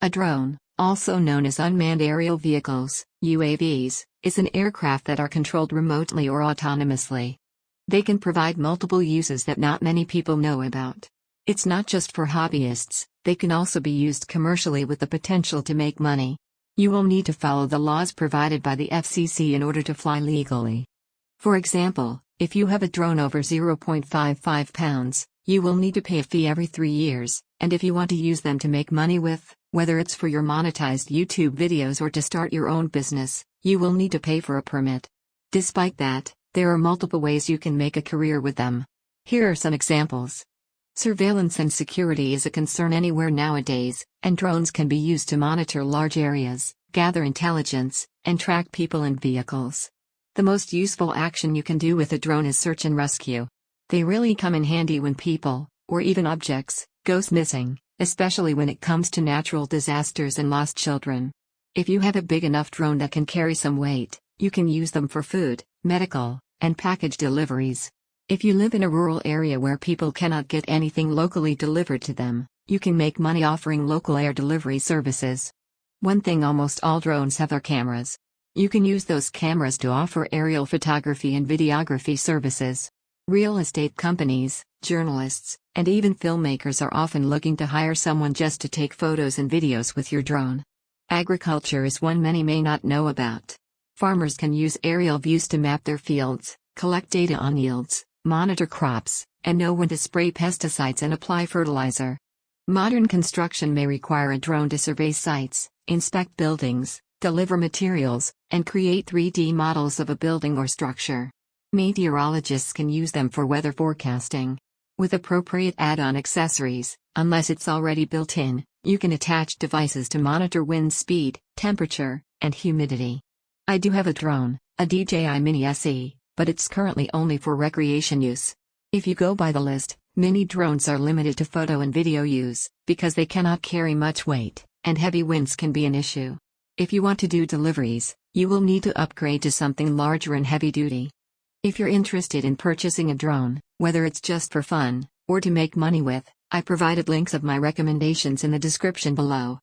A drone, also known as unmanned aerial vehicles, UAVs, is an aircraft that are controlled remotely or autonomously. They can provide multiple uses that not many people know about. It's not just for hobbyists, they can also be used commercially with the potential to make money. You will need to follow the laws provided by the FCC in order to fly legally. For example, if you have a drone over 0.55 pounds, you will need to pay a fee every 3 years, and if you want to use them to make money with, whether it's for your monetized YouTube videos or to start your own business, you will need to pay for a permit. Despite that, there are multiple ways you can make a career with them. Here are some examples. Surveillance and security is a concern anywhere nowadays, and drones can be used to monitor large areas, gather intelligence, and track people and vehicles. The most useful action you can do with a drone is search and rescue. They really come in handy when people, or even objects, goes missing, especially when it comes to natural disasters and lost children. If you have a big enough drone that can carry some weight, you can use them for food, medical, and package deliveries. If you live in a rural area where people cannot get anything locally delivered to them, you can make money offering local air delivery services. One thing almost all drones have are cameras. You can use those cameras to offer aerial photography and videography services. Real estate companies, journalists, and even filmmakers are often looking to hire someone just to take photos and videos with your drone. Agriculture is one many may not know about. Farmers can use aerial views to map their fields, collect data on yields, monitor crops, and know when to spray pesticides and apply fertilizer. Modern construction may require a drone to survey sites, inspect buildings, deliver materials, and create 3D models of a building or structure. Meteorologists can use them for weather forecasting. With appropriate add-on accessories, unless it's already built in, you can attach devices to monitor wind speed, temperature, and humidity. I do have a drone, a DJI Mini SE, but it's currently only for recreation use. If you go by the list, mini drones are limited to photo and video use, because they cannot carry much weight, and heavy winds can be an issue. If you want to do deliveries, you will need to upgrade to something larger and heavy-duty. If you're interested in purchasing a drone, whether it's just for fun, or to make money with, I provided links of my recommendations in the description below.